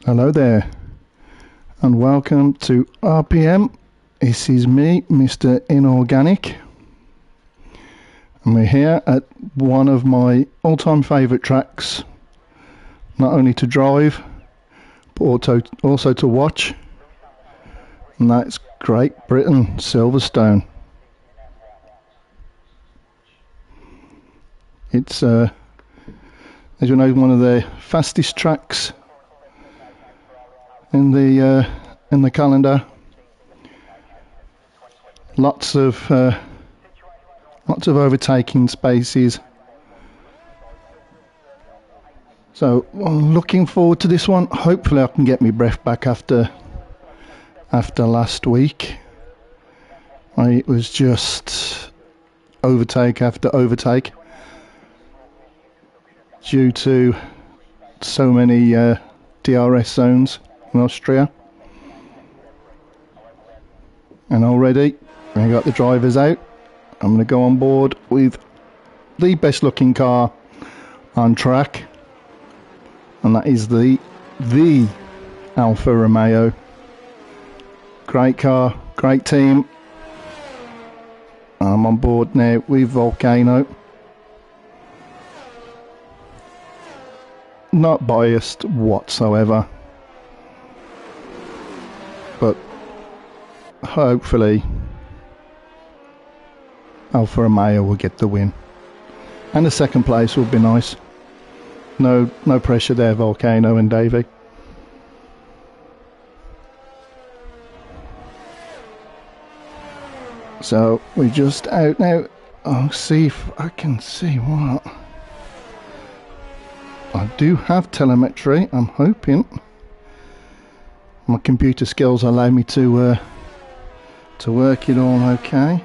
Hello there, and welcome to RPM. This is me, Mr. Inorganic, and we're here at one of my all-time favourite tracks, not only to drive, but also to watch, and that's Great Britain, Silverstone. It's, as you know, one of the fastest tracks in the calendar. Lots of overtaking spaces. So I'm looking forward to this one. Hopefully I can get my breath back after last week. It was just overtake after overtake due to so many DRS zones in Austria. And already we got the drivers out. I'm going to go on board with the best looking car on track, and that is the Alfa Romeo. Great car, great team. I'm on board now with Volcano. Not biased whatsoever, but hopefully Alfa Romeo will get the win, and the second place will be nice. No pressure there, Volcano and Davey. So we're just out now. I'll see if I can see what. I do have telemetry, I'm hoping. My computer skills allow me to work it all okay.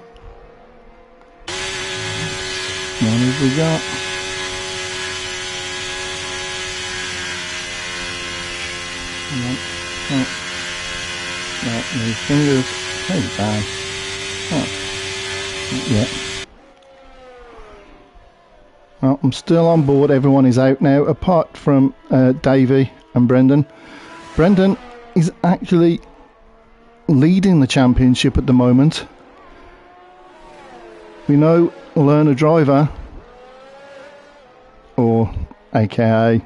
What have we got? My fingers. Oh, bad. Oh. Yeah. Well, I'm still on board. Everyone is out now, apart from Davey and Brendan. Brendan is actually leading the championship at the moment. We know Learner Driver, or aka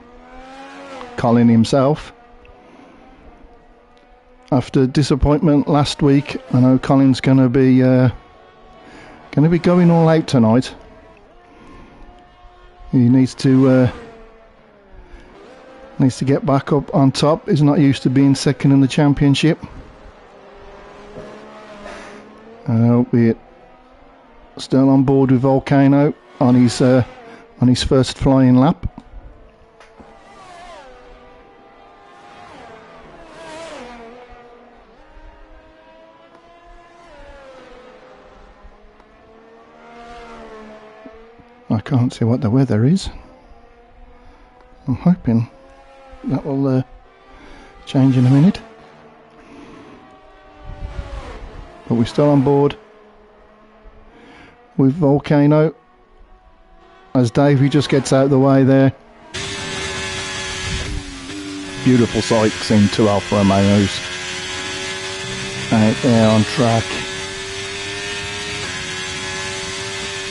Colin himself, after disappointment last week, I know Colin's going to be going all out tonight. He needs to get back up on top. He's not used to being second in the championship. We're still on board with Volcano on his first flying lap. I can't see what the weather is. I'm hoping that will change in a minute. But we're still on board with Volcano as Davey just gets out of the way there. Beautiful sight seeing two Alfa Romeos out there on track.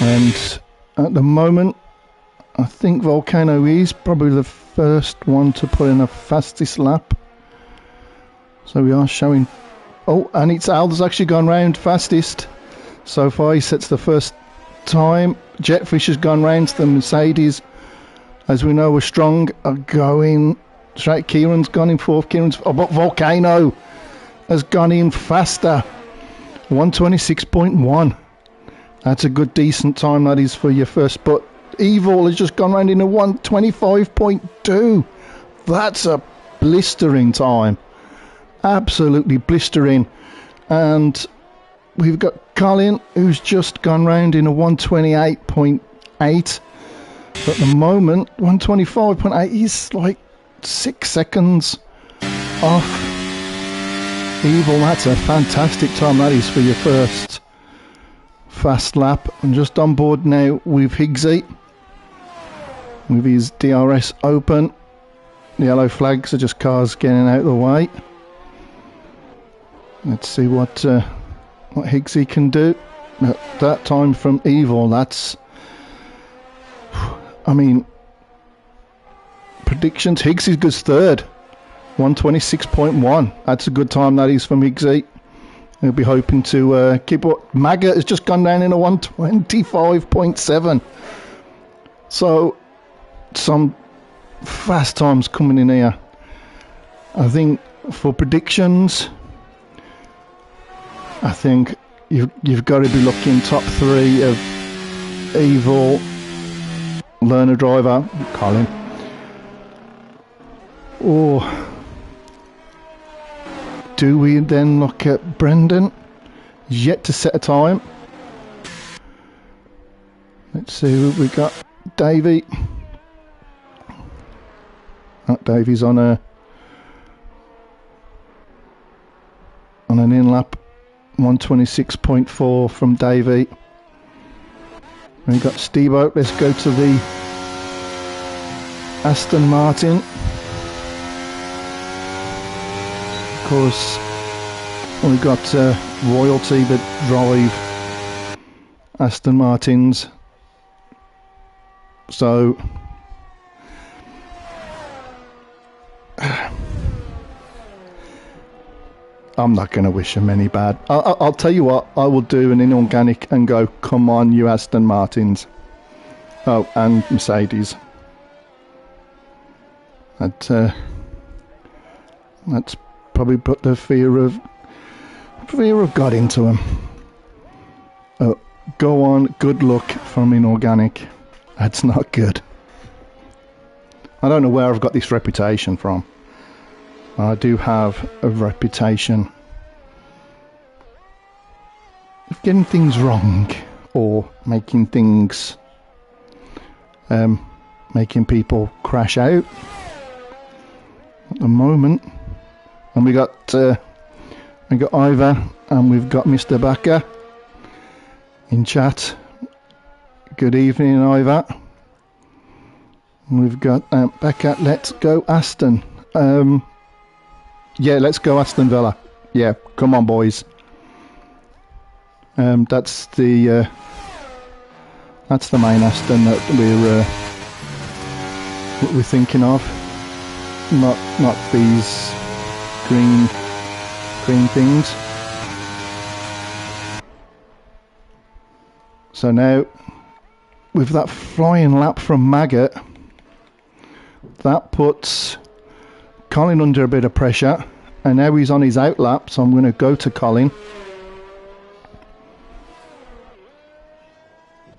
And at the moment, I think Volcano is probably the first one to put in a fastest lap. So we are showing... Oh, and it's Al's actually gone round fastest. So far he sets the first time. Jetfish has gone round. The Mercedes, as we know, are strong, are going straight. Kieran's gone in fourth. But Volcano has gone in faster. 126.1. That's a good, decent time, that is, for your first. But Evil has just gone round in a 125.2. That's a blistering time. Absolutely blistering. And we've got Colin, who's just gone round in a 128.8. At the moment, 125.8 is like 6 seconds off Evil. That's a fantastic time, that is, for your first fast lap. I'm just on board now with Higgsy with his DRS open. The yellow flags are just cars getting out of the way. Let's see what Higgsy can do. That time from Evil, that's... I mean... Predictions, Higgsy goes third. 126.1. That's a good time, that is, from Higgsy. He'll be hoping to keep up. Maggot has just gone down in a 125.7. So, some fast times coming in here. I think for predictions, I think you've got to be looking top 3 of Evil, Learner Driver, Colin, or do we then look at Brendan? He's yet to set a time. Let's see what we got. Davey. Davey's on an in-lap. 126.4 from Davey. We've got Steve-O. Let's go to the Aston Martin. Of course, we've got Royalty that drive Aston Martins. So I'm not going to wish him any bad. I'll tell you what, I will do an inorganic and go, come on, you Aston Martins. Oh, and Mercedes. That's probably put the fear of God into him. Go on, good luck from inorganic. That's not good. I don't know where I've got this reputation from. I do have a reputation of getting things wrong or making things, making people crash out at the moment. And we got Ivor and we've got Mr. Backer in chat. Good evening, Ivor. We've got Backer. Let's go Aston. Yeah, let's go Aston Villa. Yeah, come on, boys. That's the main Aston that we're thinking of. Not these green things. So now, with that flying lap from Maggot, that puts Colin under a bit of pressure, and now he's on his out lap, so I'm going to go to Colin.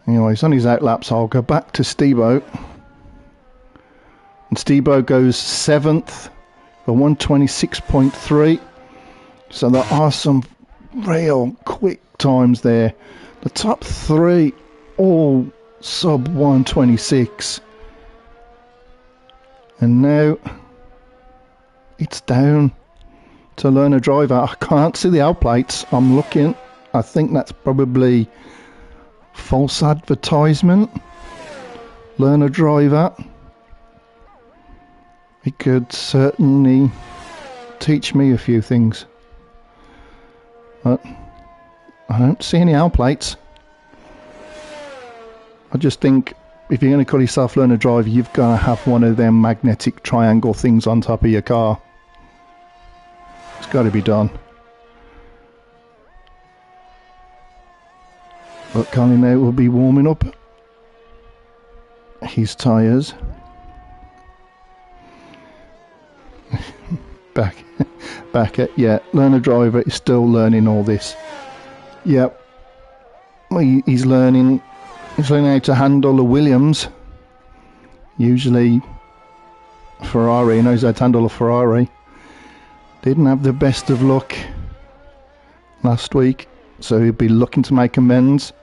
Anyway, he's on his out lap, so I'll go back to Steve-O. And Steve-O goes 7th for 126.3. So there are some real quick times there. The top 3 all sub 126. And now it's down to Learner Driver. I can't see the outplates. I'm looking. I think that's probably false advertisement. Learner Driver. It could certainly teach me a few things. But I don't see any outplates. I just think if you're going to call yourself Learner Driver, you've got to have one of them magnetic triangle things on top of your car. It's got to be done. But Colin now will be warming up his tyres. back at, yeah, Learner Driver is still learning all this. Yep. He's learning how to handle the Williams. Usually Ferrari, he knows how to handle a Ferrari. Didn't have the best of luck last week, so he'll be looking to make amends.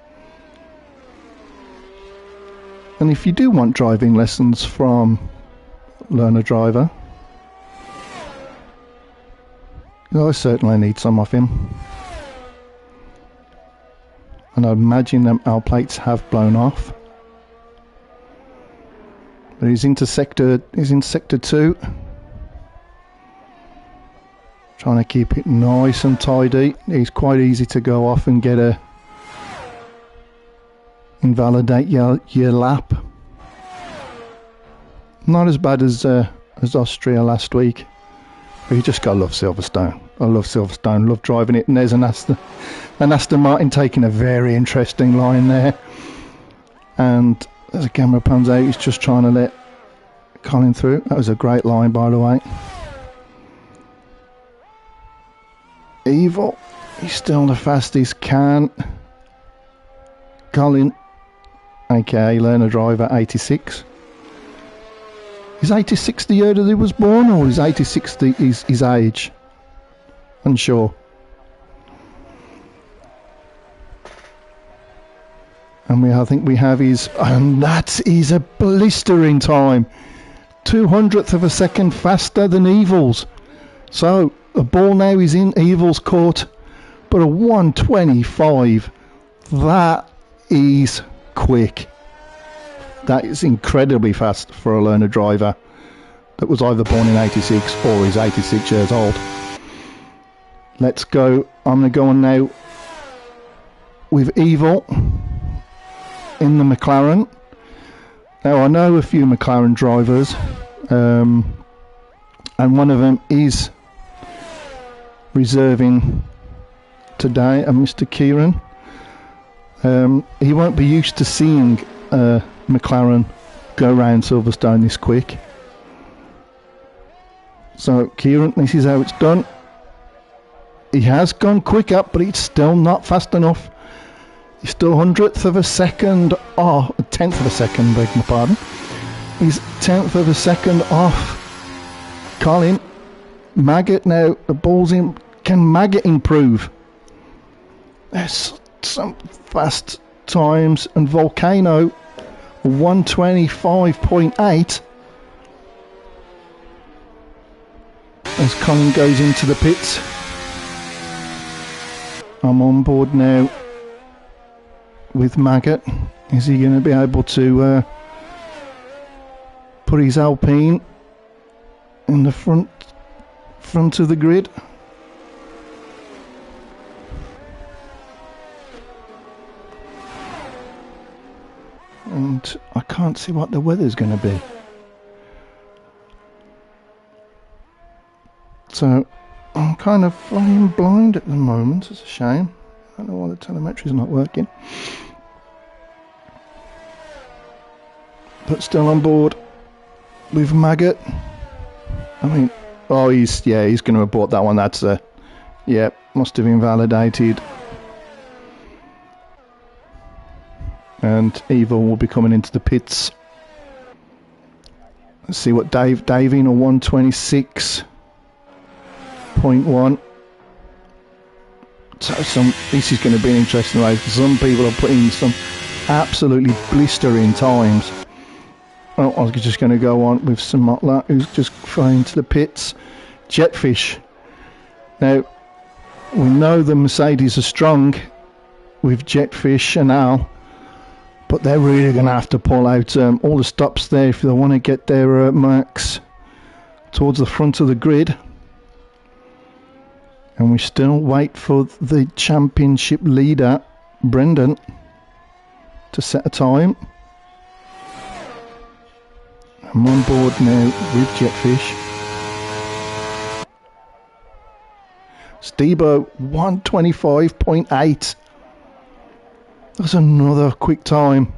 And if you do want driving lessons from Learner Driver, I certainly need some of him. And I imagine them our plates have blown off. But he's in sector 2. Trying to keep it nice and tidy. It's quite easy to go off and get a invalidate your lap. Not as bad as Austria last week. But you just gotta love Silverstone. I love Silverstone, love driving it. And there's an Aston Martin taking a very interesting line there. And as the camera pans out, he's just trying to let Colin through. That was a great line, by the way. Evil, he's still the fastest can. Colin, aka learner driver, 86. Is 86 the year that he was born, or is 86 his age? Unsure. And I think we have his, and that is a blistering time. 200th of a second faster than Evil's. So the ball now is in Evil's court, but a 125. That is quick. That is incredibly fast for a learner driver that was either born in 86 or is 86 years old. Let's go. I'm going to go on now with Evil in the McLaren. Now, I know a few McLaren drivers, and one of them is reserving today, Mr. Kieran. He won't be used to seeing McLaren go round Silverstone this quick. So Kieran, this is how it's done. He has gone quicker, but it's still not fast enough. He's still 100th of a second, a 10th of a second, beg my pardon. He's 10th of a second off Colin. Maggot now, the ball's in. Can Maggot improve? There's some fast times, and Volcano 125.8 as Colin goes into the pits. I'm on board now with Maggot. Is he going to be able to put his Alpine in the front of the grid? And I can't see what the weather's going to be. So I'm kind of flying blind at the moment. It's a shame. I don't know why the telemetry's not working. But still on board with Maggot. I mean, he's going to have bought that one. That's must have invalidated. And Evil will be coming into the pits. Let's see what Dave in a 126.1. So this is going to be an interesting race. Some people are putting some absolutely blistering times. Well, I was just going to go on with some Motla, who's just flying to the pits. Jetfish. Now, we know the Mercedes are strong with Jetfish and Al, but they're really going to have to pull out all the stops there if they want to get their marks towards the front of the grid. And we still wait for the championship leader, Brendan, to set a time. I'm on board now with Jetfish. Stebo 125.8. That's another quick time.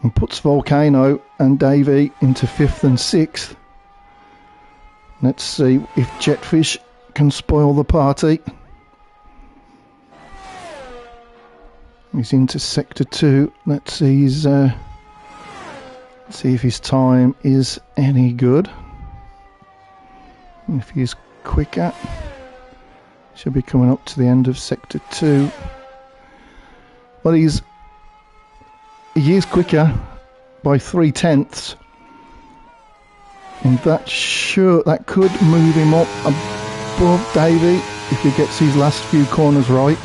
And puts Volcano and Davey into 5th and 6th. Let's see if Jetfish can spoil the party. He's into sector 2. Let's see if his time is any good. If he's quicker, should be coming up to the end of sector 2. Well, he is quicker by 3/10, and that could move him up above Davey if he gets his last few corners right.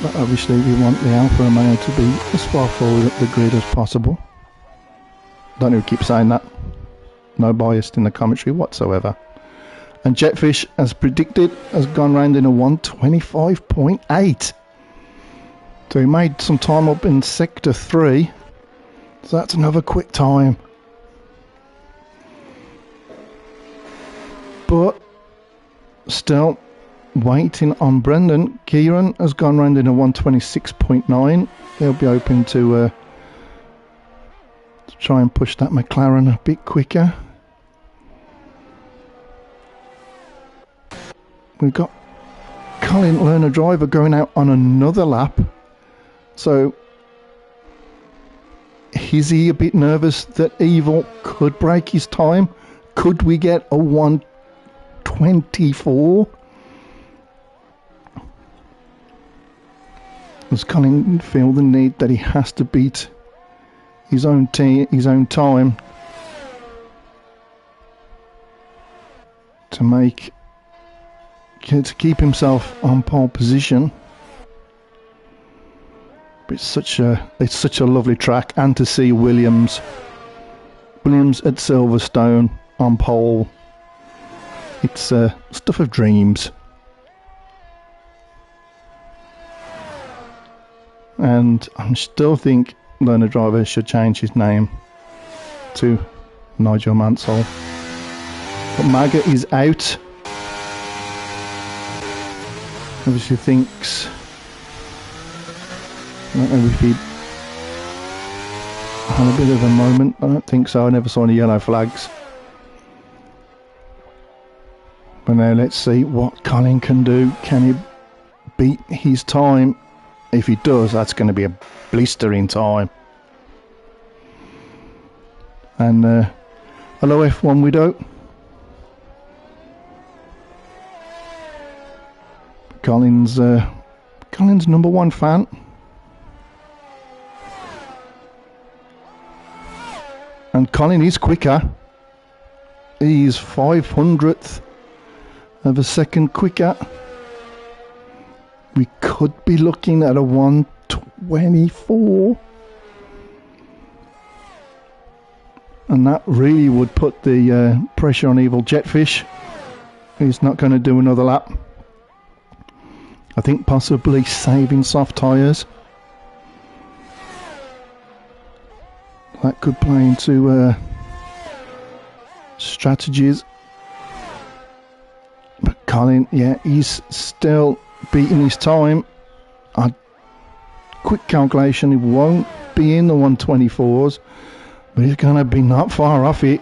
But obviously we want the Alfa Romeo to be as far forward up the grid as possible. Don't know who keeps saying that. No bias in the commentary whatsoever. And Jetfish, as predicted, has gone round in a 1:25.8. So he made some time up in Sector 3. So that's another quick time. But still waiting on Brendan. Kieran has gone round in a 1:26.9. He'll be hoping to try and push that McLaren a bit quicker. We've got Colin Lerner driver going out on another lap. So is he a bit nervous that Evil could break his time? Could we get a 1:24? Does Colin feel the need that he has to beat his own time to keep himself on pole position? But it's such a lovely track, and to see Williams at Silverstone on pole, it's stuff of dreams. And I still think Learner Driver should change his name to Nigel Mansell. But Maggot is out. Obviously thinks, I don't know if he had a bit of a moment. I don't think so. I never saw any yellow flags. But now let's see what Colin can do. Can he beat his time? If he does, that's going to be a blistering time. And hello F1 Widow. Colin's number one fan. And Colin is quicker. He's 500th of a second quicker. We could be looking at a 1:24. And that really would put the pressure on Evil Jetfish. He's not going to do another lap. I think possibly saving soft tyres. That could play into strategies. But Colin, yeah, he's still beating his time. A quick calculation, he won't be in the 1:24s, but he's going to be not far off it.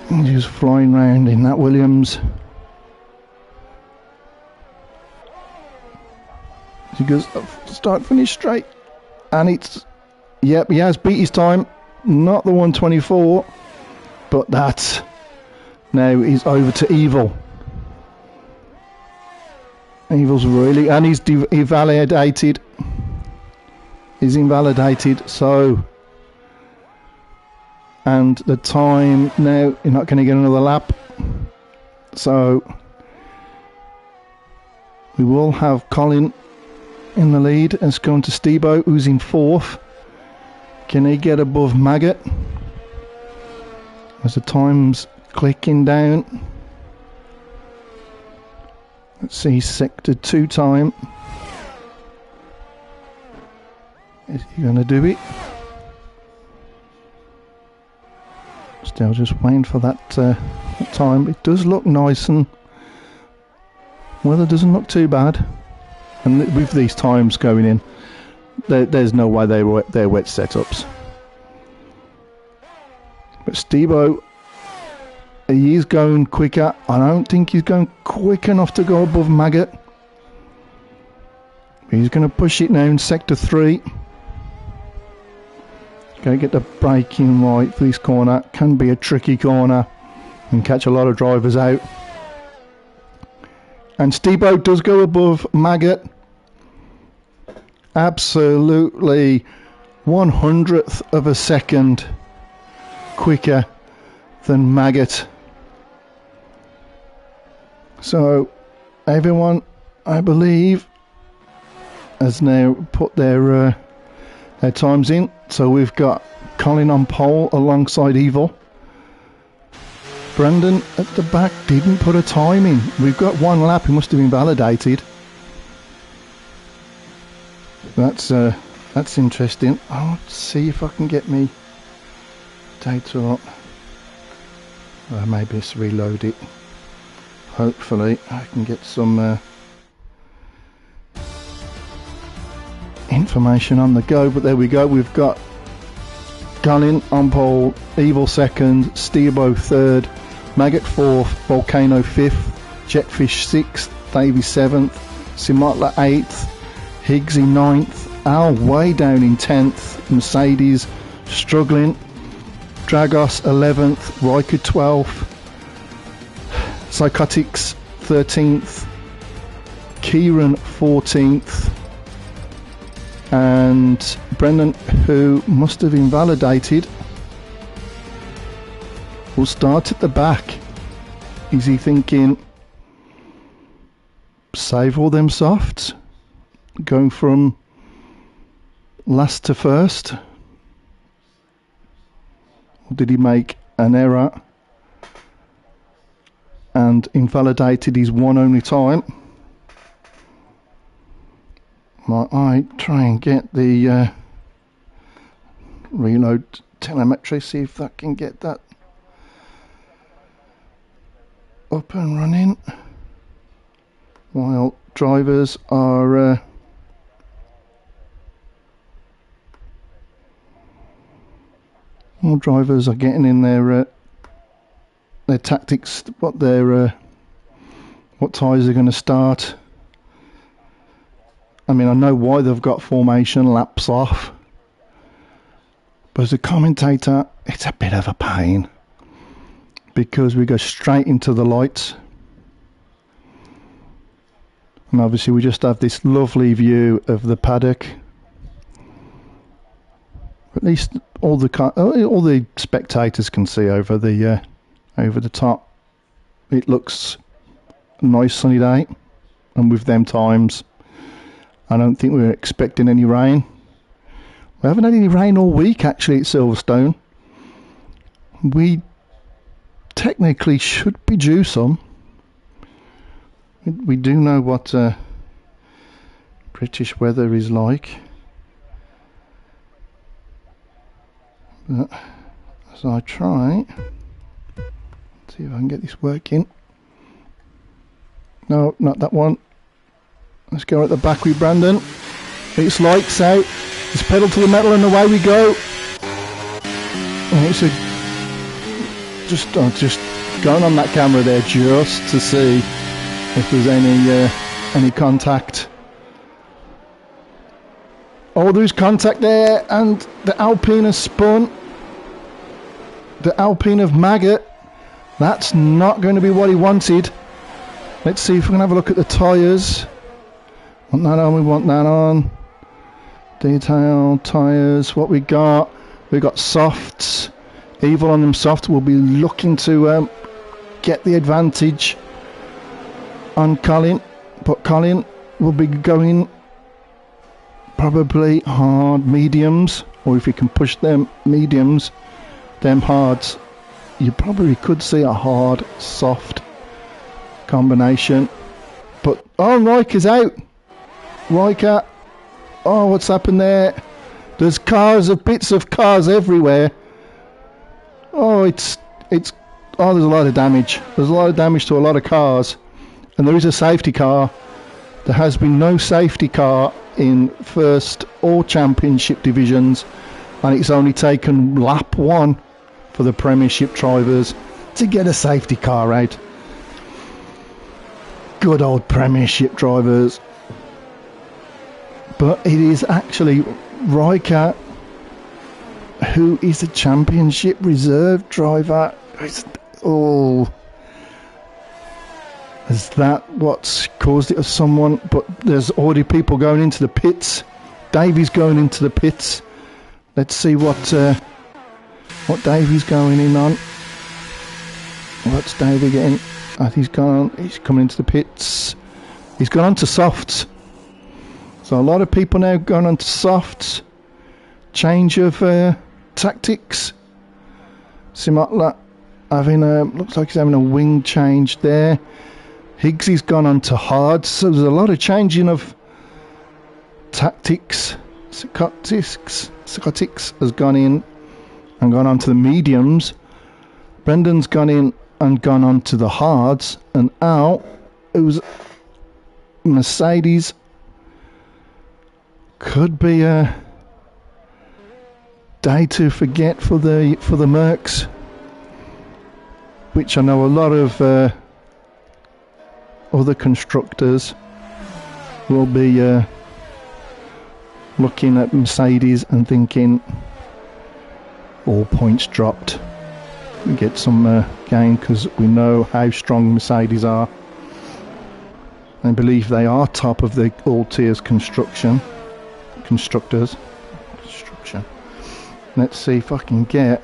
He's just flying round in that Williams. He goes start finish straight, and it's, yep, he has beat his time, not the 1:24, but that now he's over to Evil. Evil's really, and he's invalidated. He's invalidated, so, and the time now, you're not going to get another lap, so we will have Colin in the lead. It's going to Stebo, who's in fourth. Can he get above Maggot as the time's clicking down? Let's see, sector 2 time. Is he going to do it? Still just waiting for that time. It does look nice, and weather doesn't look too bad. And with these times going in, there's no way they're wet setups. But Stebo, he is going quicker. I don't think he's going quick enough to go above Maggot. He's going to push it now in sector 3. He's going to get the braking right for this corner. Can be a tricky corner and catch a lot of drivers out. And Stebo does go above Maggot. Absolutely 100th of a second quicker than Maggot. So everyone, I believe, has now put their times in. So we've got Colin on pole alongside Evil. Brendan at the back didn't put a time in. We've got one lap, he must have been validated. That's interesting. I'll see if I can get me data up. Maybe let's reload it. Hopefully I can get some information on the go, but there we go. We've got Colin on pole, Evil second, Steerbo third, Maggot fourth, Volcano fifth, Jetfish sixth, Davey seventh, Simotla eighth, Higgsy ninth, Al way down in 10th, Mercedes struggling, Dragos 11th, Riker 12th, Psychotics 13th, Kieran 14th, and Brendan, who must have invalidated, will start at the back. Is he thinking save all them softs, going from last to first? Or did he make an error and invalidated his one only time? Might I try and get the reload telemetry, see if I can get that up and running while drivers are getting in their tactics, what tyres are going to start. I mean, I know why they've got formation laps off, but as a commentator, it's a bit of a pain because we go straight into the lights, and obviously we just have this lovely view of the paddock. At least all the spectators can see over the top. It looks a nice sunny day, and with them times, I don't think we're expecting any rain. We haven't had any rain all week actually at Silverstone. We technically should be due some. We do know what British weather is like. But as I try, see if I can get this working. No, not that one. Let's go at the back with Brandon. It's lights out. It's pedal to the metal and away we go. And it's just going on that camera there just to see if there's any contact. Oh, there's contact there, and the Alpine has spun. The Alpine of Maggot. That's not going to be what he wanted. Let's see if we can have a look at the tyres. Want that on, we want that on. Detail, tyres, what we got. We got softs. Evil on them softs will be looking to get the advantage on Colin. But Colin will be going probably hard mediums, or if you can push them mediums, them hards, you probably could see a hard soft combination. But oh, Riker's out. Riker, oh, what's happened there? There's bits of cars everywhere. Oh, there's a lot of damage. There's a lot of damage to a lot of cars, and there is a safety car. There has been no safety car in first or championship divisions, and it's only taken lap one for the Premiership drivers to get a safety car out. Good old Premiership drivers. But it is actually Riker who is a championship reserve driver. Oh, is that what's caused it, or someone? But there's already people going into the pits. Davey's going into the pits. Let's see what Davey's going in on. What's Davey getting? He's coming into the pits. He's gone on to softs. So a lot of people now going on to softs. Change of tactics. Simotla looks like he's having a wing change there. Higgsy's gone on to hard, so there's a lot of changing of tactics. Psychotics has gone in and gone on to the mediums. Brendan's gone in and gone on to the hards, and out it was Mercedes. Could be a day to forget for the Mercs, which I know a lot of other constructors will be looking at Mercedes and thinking all points dropped. We get some gain because we know how strong Mercedes are. I believe they are top of the all tiers construction. Let's see if I can get,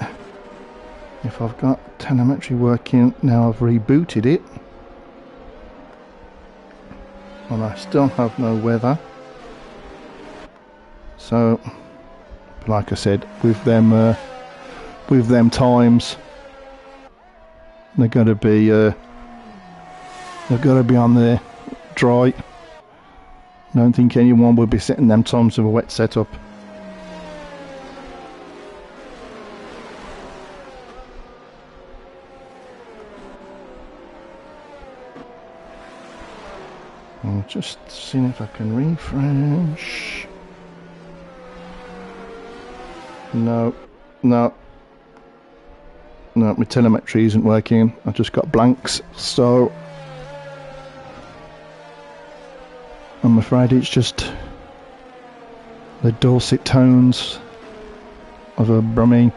if I've got telemetry working now. I've rebooted it and I still have no weather, so like I said, with them times, they're going to be on there dry. I don't think anyone will be setting them times with a wet setup. I'm just seeing if I can refresh. No, my telemetry isn't working. I just got blanks, so I'm afraid it's just the dulcet tones of a brumming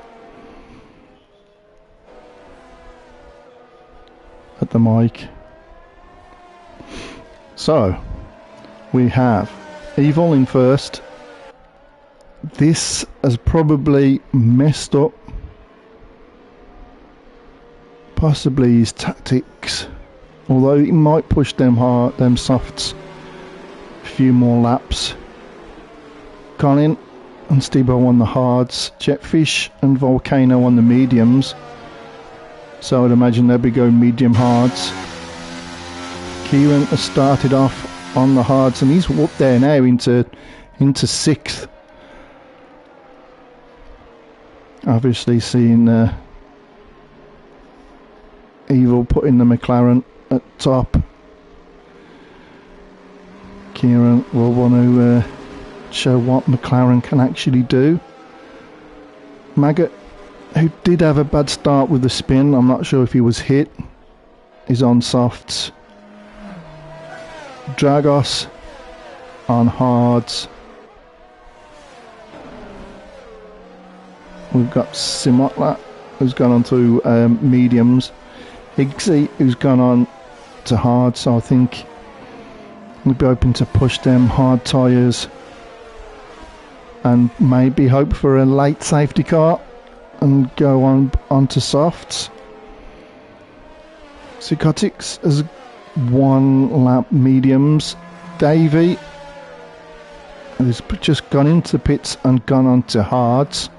at the mic. So we have Evil in first. This has probably messed up possibly his tactics, although he might push them softs a few more laps. Colin and Stebo on the hards, Jetfish and Volcano on the mediums, so I'd imagine they'll be going medium hards. Kieran has started off on the hards and he's up there now into 6th. Obviously seeing Evil putting the McLaren at top. Kieran will want to show what McLaren can actually do. Maggot, who did have a bad start with the spin, I'm not sure if he was hit, is on softs. Dragos on hards. We've got Simotla, who's gone on to mediums. Higgsy, who's gone on to hard, so I think we'll be hoping to push them hard tyres and maybe hope for a late safety car and go on to softs. Psychotics has 1 lap mediums. Davey has just gone into pits and gone on to hards.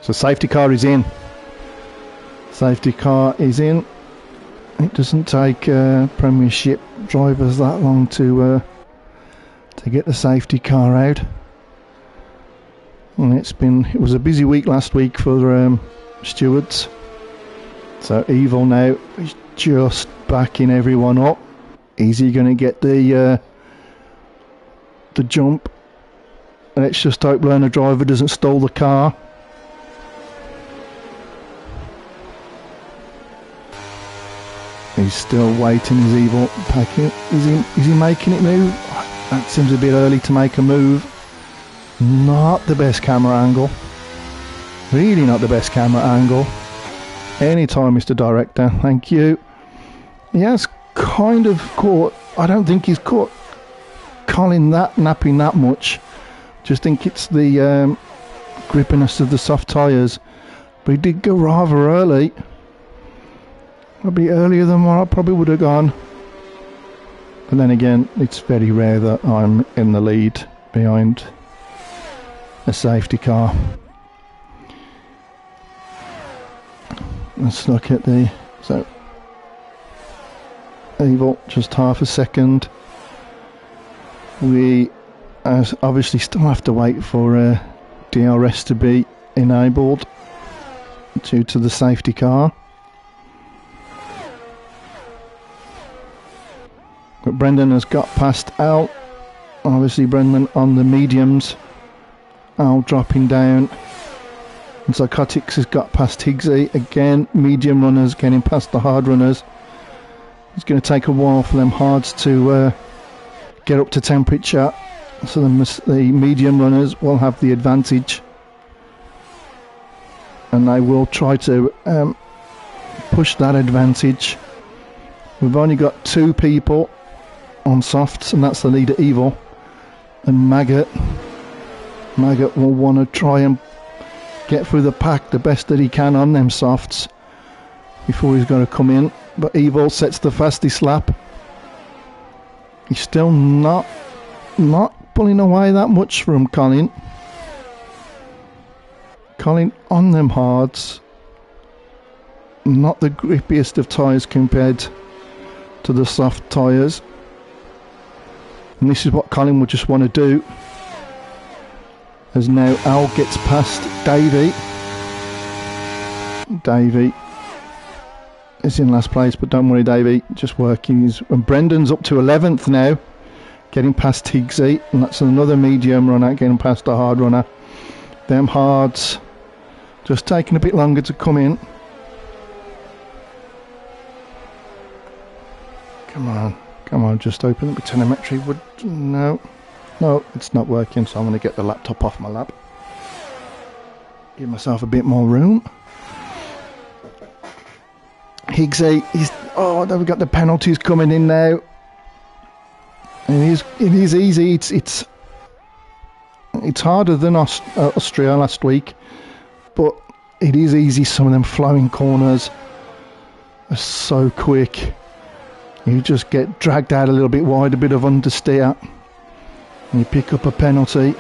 So safety car is in. Safety car is in. It doesn't take Premiership drivers that long to get the safety car out. And it was a busy week last week for stewards. So Evil now is just backing everyone up. Is he going to get the jump? Let's just hope Learner Driver doesn't stall the car. He's still waiting. Is Evil packing? Is he making it move? That seems a bit early to make a move. Not the best camera angle. Really not the best camera angle. Anytime, Mr. Director. Thank you. He has kind of caught. I don't think he's caught Colin napping that much. Just think it's the grippiness of the soft tyres. But he did go rather early. Probably earlier than what I probably would have gone. But then again, it's very rare that I'm in the lead behind a safety car. Let's look at the... So, Evil, just half a second. We obviously still have to wait for DRS to be enabled due to the safety car. But Brendan has got past Al. Obviously Brendan on the mediums. Al dropping down. And Psychotics has got past Higgsy. Again, medium runners getting past the hard runners. It's going to take a while for them hards to get up to temperature. So the medium runners will have the advantage. And they will try to push that advantage. We've only got 2 people on softs, and that's the leader Evil and Maggot. Maggot will want to try and get through the pack the best that he can on them softs before he's going to come in. But Evil sets the fastest lap. He's still not pulling away that much from Colin. Colin on them hards, not the grippiest of tyres compared to the soft tyres. And this is what Colin would just want to do. As now Al gets past Davey. Davey is in last place, but don't worry Davey, just working. And Brendan's up to 11th now, getting past Higgsy, and that's another medium runner getting past the hard runner. Them hards just taking a bit longer to come in. Come on, just open up the telemetry. No, it's not working, so I'm going to get the laptop off my lap. Give myself a bit more room. Higgsy, we've got the penalties coming in now. And it is easy. It's harder than Austria last week, but it is easy. Some of them flowing corners are so quick. You just get dragged out a little bit wide, a bit of understeer, and you pick up a penalty.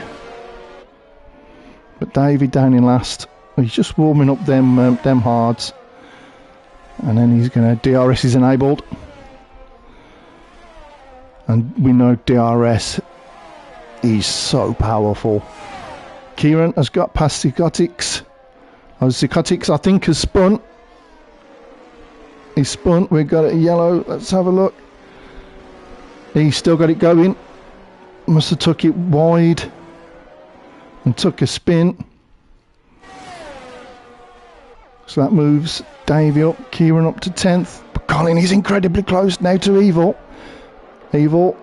But David down in last, he's just warming up them hards, and then he's going to DRS is enabled, and we know DRS is so powerful. Kieran has got past Psychotics. Psychotics I think has spun. He's spun, we've got it yellow, let's have a look. He's still got it going. Must have took it wide and took a spin. So that moves Davey up, Kieran up to 10th. But Colin is incredibly close now to Evil. Evil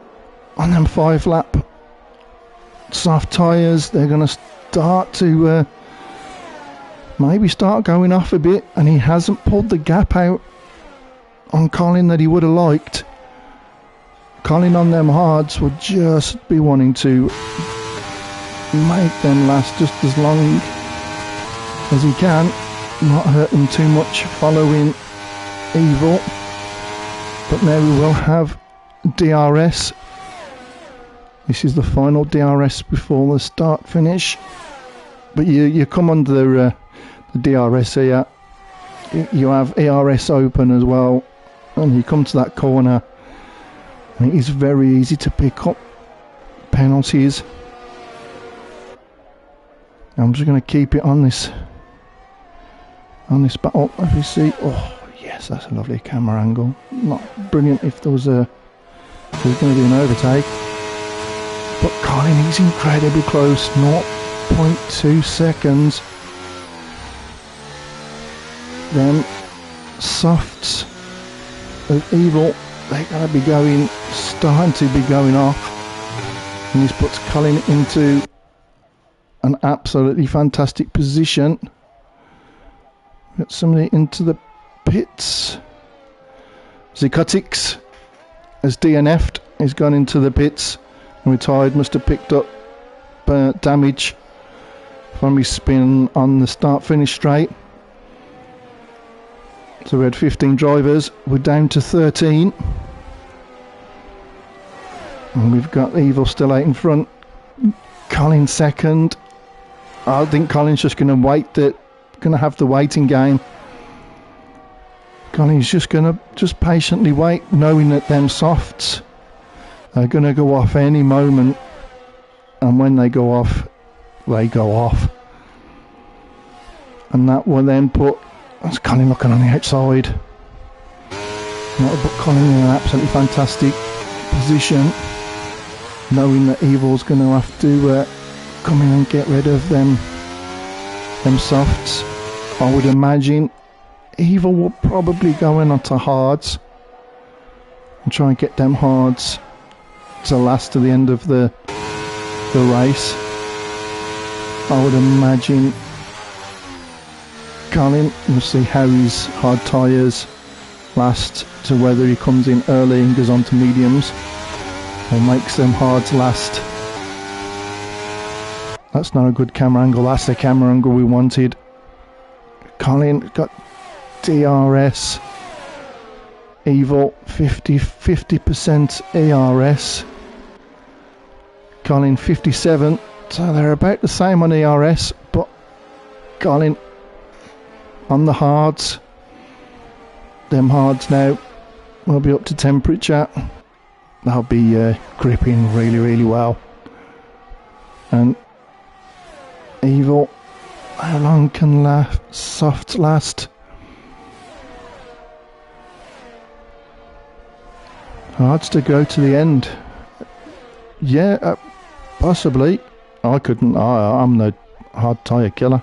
on them 5 lap soft tyres, they're going to start to maybe start going off a bit, and he hasn't pulled the gap out on Colin that he would have liked. Colin on them hards would just be wanting to make them last just as long as he can, not hurt them too much following Evil. But now we will have DRS. This is the final DRS before the start finish. But you come under the DRS here. You have ERS open as well, and you come to that corner, and it is very easy to pick up penalties. I'm just going to keep it on this battle. If you see, oh yes, that's a lovely camera angle. Not brilliant if there was going to be an overtake, but Colin is incredibly close, 0.2 seconds. Them softs of Evil, they're going to be starting to be going off, and this puts Colin into an absolutely fantastic position. Got somebody into the pits. Psychotics has DNF'd, he's gone into the pits and retired. Must have picked up damage from his spin on the start finish straight. So we had 15 drivers, we're down to 13. And we've got Evil still out in front. Colin second. I think Colin's just going to wait, going to have the waiting game. Colin's just going to just patiently wait, knowing that them softs are going to go off any moment. And when they go off, they go off. And that will then put... That's Colin looking on the outside. That will put Colin in an absolutely fantastic position, knowing that Evil's going to have to come in and get rid of them softs. I would imagine Evil will probably go in onto hards and try and get them hards to last to the end of the race. I would imagine Colin, we'll see how his hard tyres last, to whether he comes in early and goes on to mediums or makes them hards last. That's not a good camera angle. That's the camera angle we wanted. Colin got DRS. Evil 50% ERS. Colin 57. So they're about the same on ERS, but Colin on the hards. Them hards now will be up to temperature. They'll be gripping really, really well. And Evil, how long can soft last? Hards to go to the end. Yeah, possibly. I couldn't. I'm the hard tyre killer.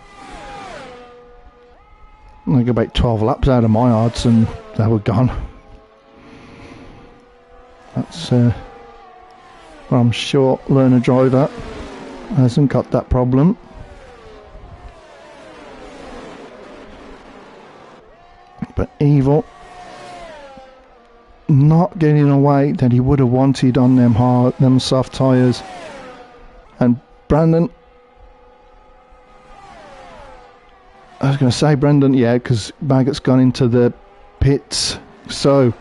I got about 12 laps out of my hards and they were gone. That's well, I'm sure learner driver hasn't got that problem. But Evil not getting away that he would have wanted on them soft tyres. And Brandon, I was going to say Brandon, yeah, because Maggot's gone into the pits. So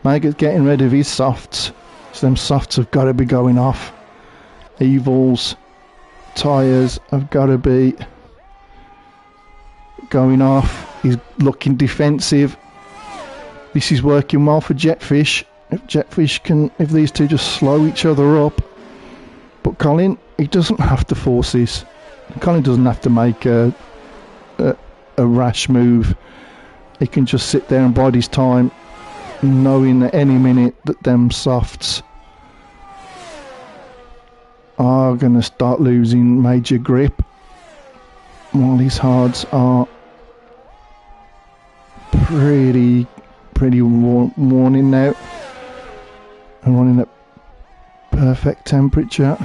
Maggot's getting rid of his softs. So them softs have got to be going off. Evil's tyres have got to be going off. He's looking defensive. This is working well for Jetfish. If these two just slow each other up. But Colin, he doesn't have to force this. Colin doesn't have to make a rash move. He can just sit there and bide his time, knowing that any minute that them softs are going to start losing major grip, while these hards are pretty worn now and running at perfect temperature.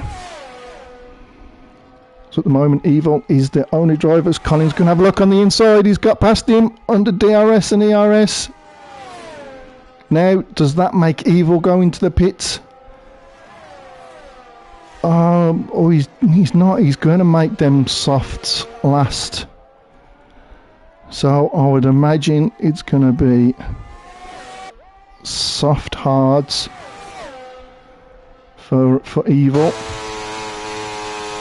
So at the moment Evil is the only driver. Colin's going to have a look on the inside. He's got past him under DRS and ERS. Now does that make Evil go into the pits? Oh, he's not. He's going to make them softs last. So I would imagine it's going to be soft hards for Evil.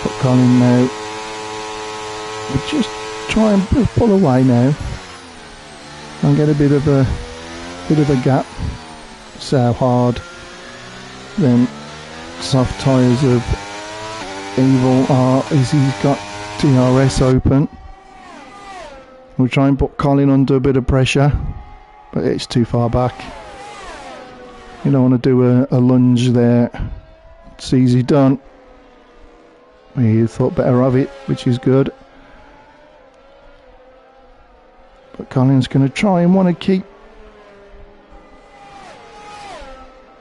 But Colin now will just try and pull away now and get a bit of a gap. So hard then soft tyres of Evil are as he's got DRS open. We'll try and put Colin under a bit of pressure, but it's too far back. You don't want to do a lunge there. It's easy done. We thought better of it, which is good. But Colin's going to try and want to keep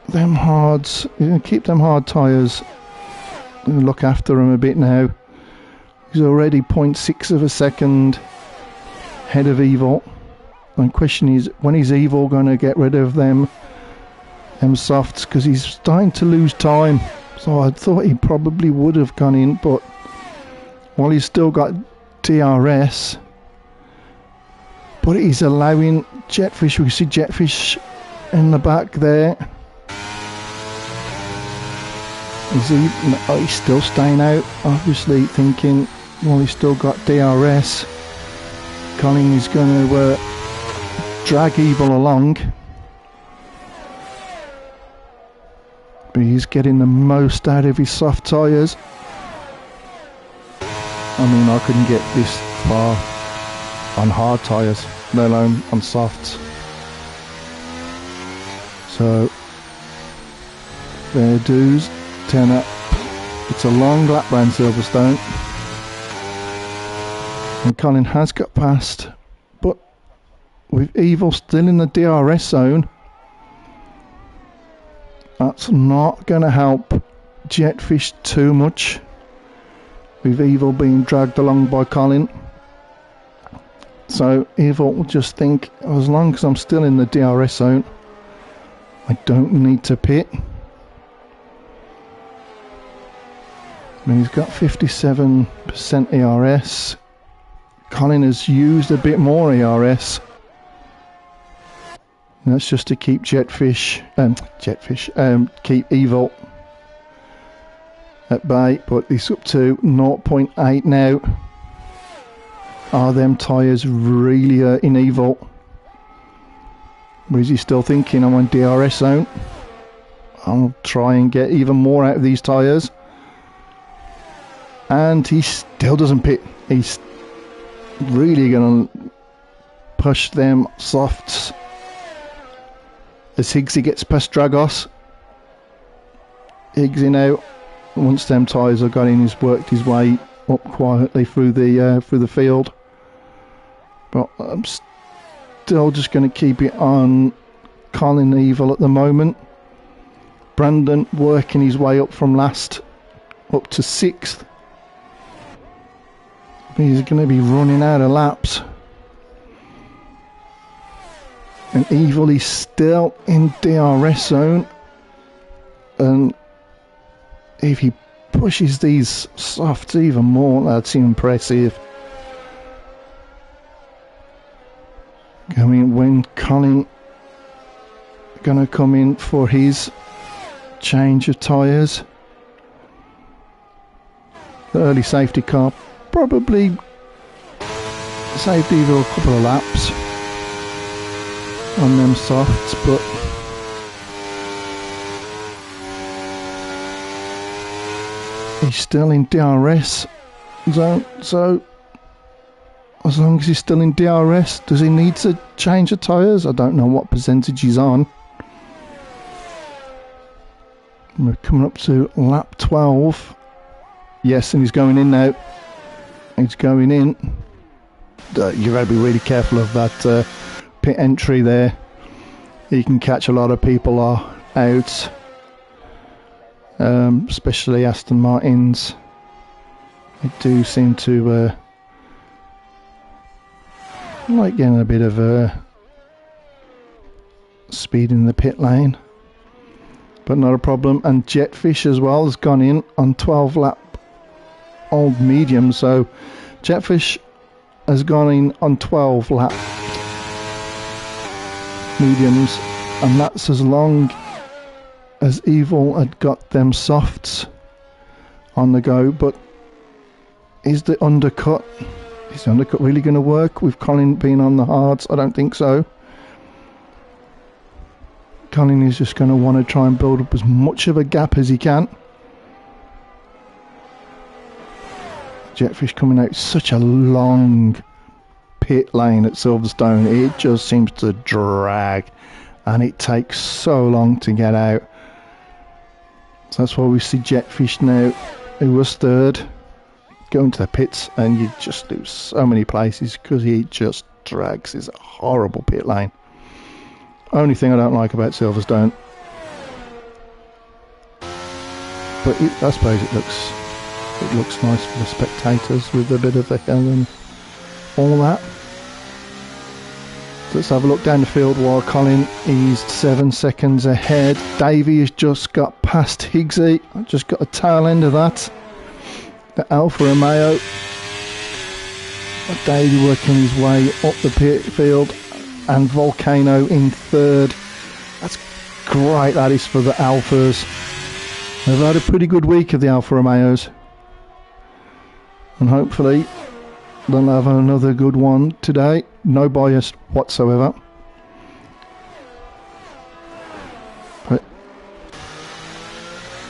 them hards. He's going to keep them hard tyres. Look after him a bit now. He's already 0.6 of a second ahead of Evil. My question is, when is Evil going to get rid of them softs? Because he's starting to lose time. So I thought he probably would have gone in, but while he's still got DRS, but he's allowing Jetfish. We see Jetfish in the back there. Is he? No, he's still staying out. Obviously thinking, well, he's still got DRS. Colin is going to drag Evil along. But he's getting the most out of his soft tyres. I mean, I couldn't get this far on hard tyres, let alone on softs. So, fair dues, 10 up. It's a long lap round Silverstone. And Colin has got past, but with Evil still in the DRS zone, that's not going to help Jetfish too much, with Evil being dragged along by Colin. So Evil will just think, as long as I'm still in the DRS zone, I don't need to pit. And he's got 57% ERS. Colin has used a bit more ERS. And that's just to keep keep Evil at bay, but he's up to 0.8 now. Are them tyres really hurting Evil? Or is he still thinking, I'm on DRS zone, I'll try and get even more out of these tyres? And he still doesn't pit. He's really going to push them softs. As Higgsy gets past Dragos, Higgsy now, once them tyres have got in, he's worked his way up quietly through the field. But I'm still just going to keep it on Colin Evil at the moment. Brandon working his way up from last up to 6th. He's going to be running out of laps. And Evil is still in DRS zone. And if he pushes these softs even more, that's impressive. I mean, when Colin going to come in for his change of tyres, the early safety car probably saved Evil a couple of laps on them softs, but he's still in DRS zone. So as long as he's still in DRS, does he need to change the tyres? I don't know what percentage he's on. We're coming up to lap 12. Yes, and he's going in now. He's going in. You've got to be really careful of that pit entry there. You can catch a lot of people out, especially Aston Martins. They do seem to like getting a bit of speed in the pit lane, but not a problem. And Jetfish as well has gone in on 12 lap old medium, so Jetfish has gone in on 12 lap mediums, and that's as long as Evil had got them softs on the go. But is the undercut really going to work with Colin being on the hards? I don't think so. Colin is just going to want to try and build up as much of a gap as he can. Jetfish coming out, such a long pit lane at Silverstone. It just seems to drag, and it takes so long to get out. So that's why we see Jetfish now, who was third, going to the pits, and you just lose so many places because he just drags. It's a horrible pit lane. Only thing I don't like about Silverstone, but I suppose it looks nice for the spectators with a bit of the hill and all that. So let's have a look down the field while Colin is 7 seconds ahead. Davey has just got past Higgsy. I just got a tail end of that. The Alfa Romeo. Davey working his way up the pit field, and Volcano in third. That's great, that is, for the Alphas. They've had a pretty good week of the Alfa Romeos, and hopefully they'll have another good one today. No bias whatsoever.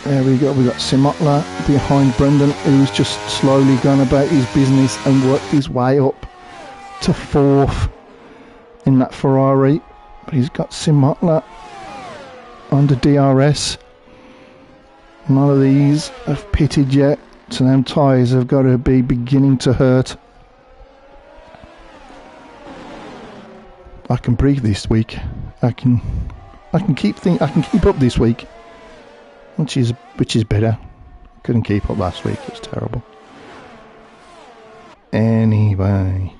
There we go, we got Simotla behind Brendan, who's just slowly gone about his business and worked his way up to 4th in that Ferrari. But he's got Simotla under DRS. None of these have pitted yet, so them tyres have got to be beginning to hurt. I can breathe this week. I can keep up this week, which is better. Couldn't keep up last week. It was terrible. Anyway,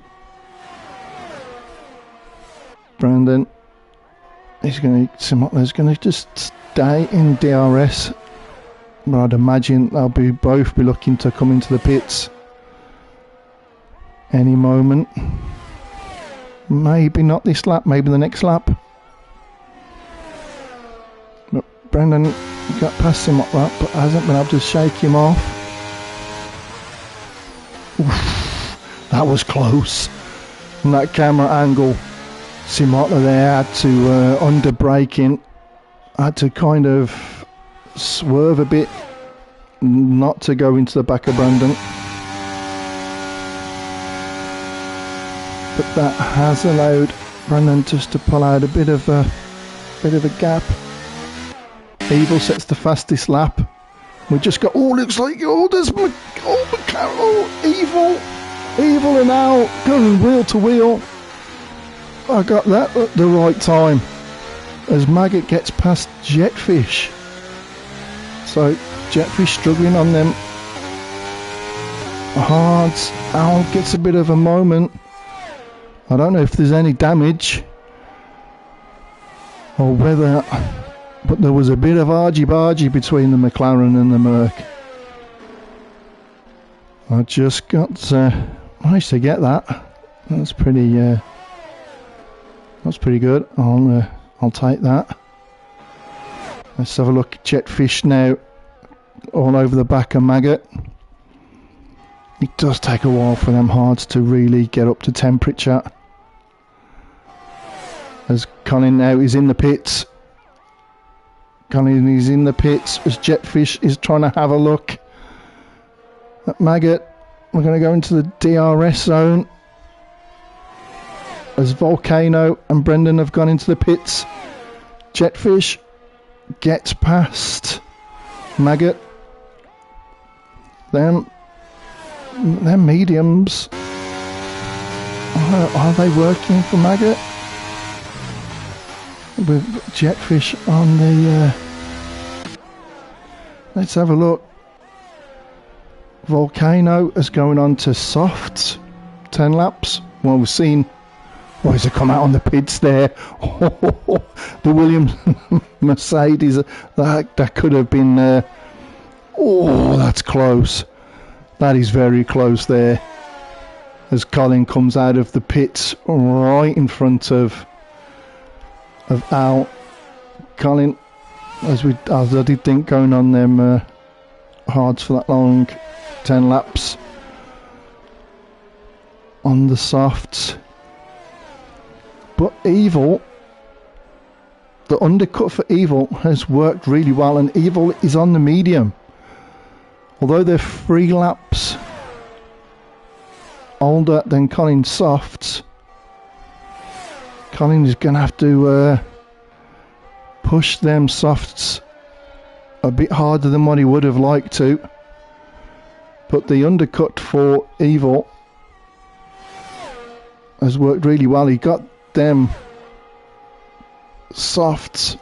Brandon is going to just stay in DRS, but I'd imagine they'll both be looking to come into the pits any moment. Maybe not this lap, maybe the next lap. But Brendan got past him up that, but hasn't been able to shake him off. Oof, that was close. From that camera angle, Simotla there had to, under braking, had to kind of swerve a bit, not to go into the back of Brandon. But that has allowed Brandon just to pull out a bit of a gap. Evil sets the fastest lap. We just got, looks like, there's Evil and Al going wheel to wheel. I got that at the right time as Maggot gets past Jetfish. So Jetfish struggling on them hards. Al gets a bit of a moment. I don't know if there's any damage or whether, but there was a bit of argy-bargy between the McLaren and the Merc. I just managed to get that. That's pretty good. I'll take that. Let's have a look at Jetfish now, all over the back of Maggot. It does take a while for them hards to really get up to temperature. As Colin now is in the pits. Colin is in the pits as Jetfish is trying to have a look at Maggot. We're going to go into the DRS zone as Volcano and Brendan have gone into the pits. Jetfish gets past Maggot. Them mediums, are they working for Maggot? With Jetfish on the let's have a look. Volcano is going on to softs, 10 laps. Well, we've seen he's come out on the pits there. The Williams Mercedes, that could have been that's close. That is very close there, as Colin comes out of the pits right in front of Al. Colin, as I did think, going on them hards for that long, 10 laps on the softs. But Evil, the undercut for Evil has worked really well, and Evil is on the medium. Although they're 3 laps older than Colin's softs, Colin is going to have to push them softs a bit harder than what he would have liked to. But the undercut for Evil has worked really well. He got them softs,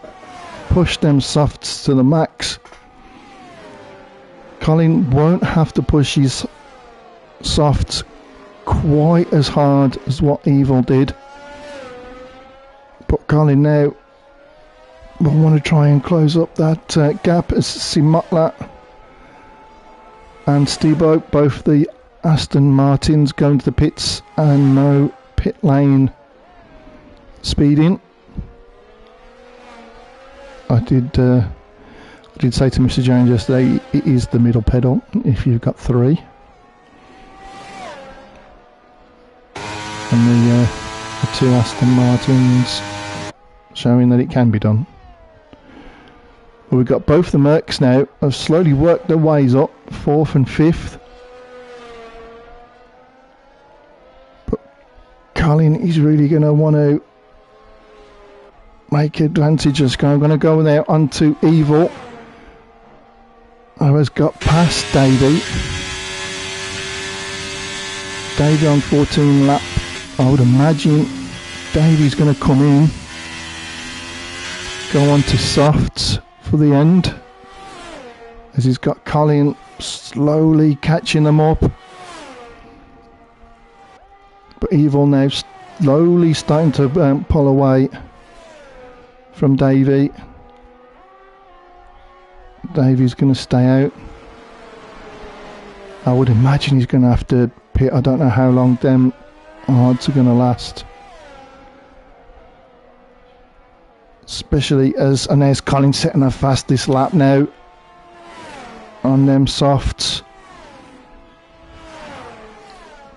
pushed them softs to the max. Colin won't have to push his softs quite as hard as what Evil did. But Colin now will want to try and close up that gap as Simotla and Stebo, both the Aston Martins, going to the pits and no pit lane speeding. I did say to Mr. Jones yesterday, it is the middle pedal if you've got 3. And the 2 Aston Martins showing that it can be done. Well, we've got both the Mercs now. Have slowly worked their ways up, 4th and 5th. But Colin is really going to want to make advantage of this guy. I'm going to go there onto Evil. Who has got past Davey. Davey on 14 lap. I would imagine Davey's going to come in. Go on to softs for the end. As he's got Colin slowly catching them up. But Evil now slowly starting to pull away from Davey. Davey's going to stay out. I would imagine he's going to have to pit. I don't know how long them odds are going to last. Especially as there's Colin setting her fast this lap now on them softs.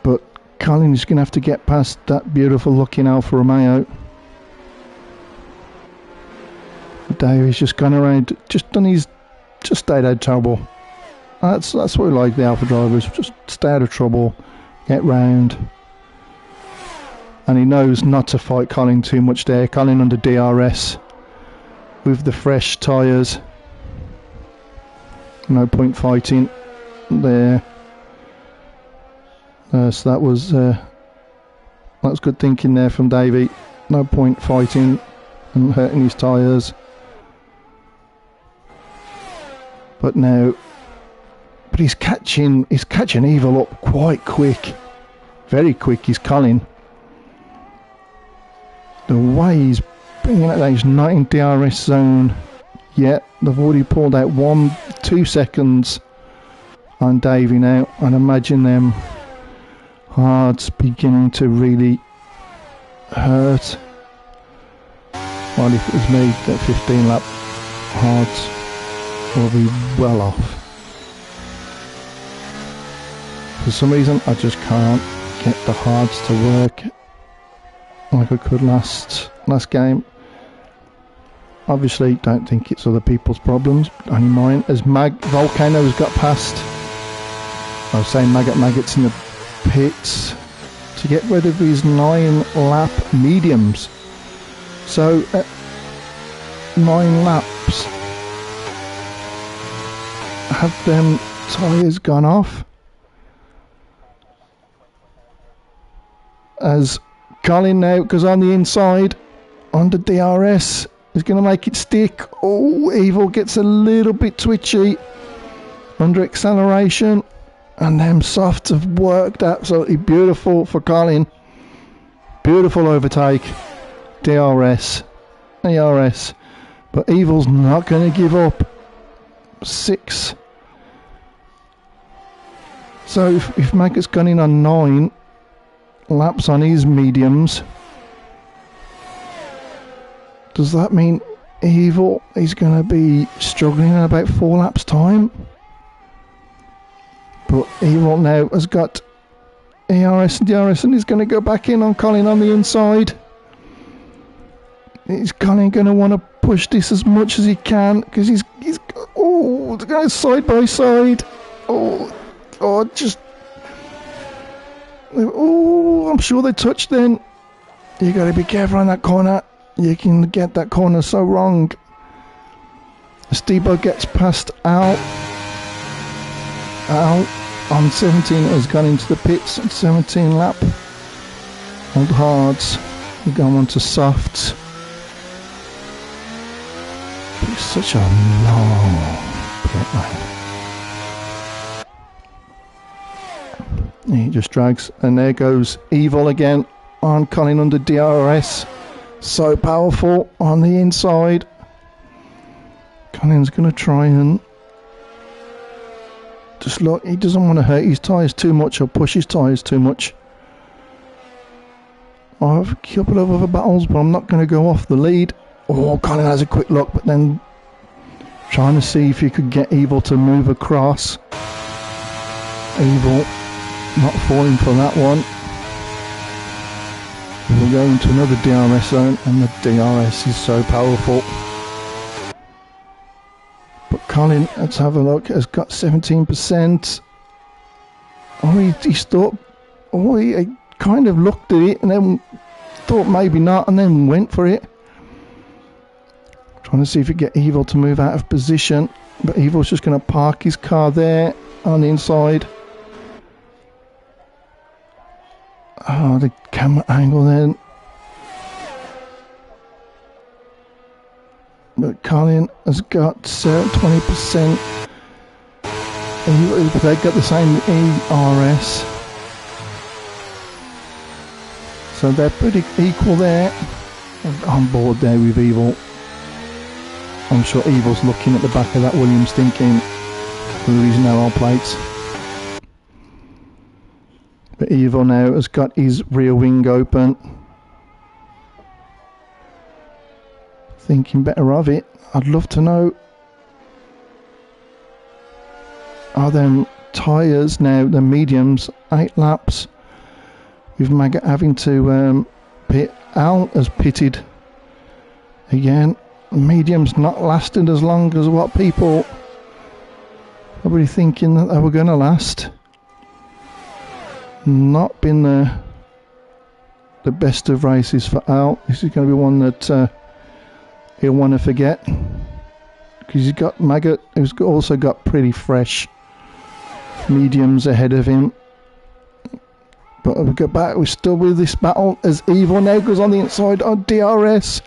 But Colin is going to have to get past that beautiful looking Alfa Romeo. Davey's just gone around, just stayed out of trouble. That's what we like, the Alpha drivers, just stay out of trouble, get round. And he knows not to fight Colin too much there. Colin under DRS with the fresh tyres. No point fighting there. So that was good thinking there from Davey. No point fighting and hurting his tyres. But he's catching Evil up quite quick, very quick. He's Colin. The way he's bringing it, he's not in DRS zone yet. They've already pulled out 1-2 seconds on Davey now, and imagine them hards beginning to really hurt. Well, if it was me, that 15 lap hards will be well off. For some reason I just can't get the hards to work like I could last game. Obviously don't think it's other people's problems, only mine. As Volcano has got past, I was saying Maggots in the pits to get rid of his 9 lap mediums. So at 9 laps, have them tyres gone off? As Colin now goes on the inside under DRS, is going to make it stick. Oh, Evil gets a little bit twitchy under acceleration, and them softs have worked absolutely beautiful for Colin. Beautiful overtake. DRS, but Evil's not going to give up. 6. So if Maggot's gone in on 9 laps on his mediums, does that mean Evil is going to be struggling in about 4 laps time? But Evil now has got ARS and DRS and he's going to go back in on Colin on the inside. Is Colin going to want to push this as much as he can? Because he's they're going side by side. I'm sure they touched then. You got to be careful on that corner. You can get that corner so wrong. Stebo gets past Al. Al on 17 has gone into the pits at 17 lap. Hold hards. We go on to softs. It's such a long pit lane. He just drags, and there goes Evil again on Colin under DRS. So powerful on the inside. Colin's going to try and just look. He doesn't want to hurt his tyres too much or push his tyres too much. I have a couple of other battles, but I'm not going to go off the lead. Oh, Colin has a quick look, but then trying to see if he could get Evil to move across. Evil not falling for that one. We'll go into another DRS zone, and the DRS is so powerful. Colin, let's have a look, has got 17%. Oh, he thought, oh, he kind of looked at it and then thought maybe not and then went for it. Trying to see if he can get Evil to move out of position, but Evil's just going to park his car there on the inside. Oh, the camera angle then. But Colin has got 20%. They've got the same ERS. So they're pretty equal there. On board there with Evil. I'm sure Evil's looking at the back of that Williams thinking, who is now our plates? But Evil now has got his rear wing open. Thinking better of it. I'd love to know, are them tyres now, the mediums, 8 laps, with Maggot having to pit. Al has pitted again. Mediums not lasted as long as what people probably thinking that they were going to last. Not been the best of races for Al. This is going to be one that he'll want to forget, because he's got Maggot, who's also got pretty fresh mediums ahead of him. But we go back, we're still with this battle as Evil now goes on the inside on DRS.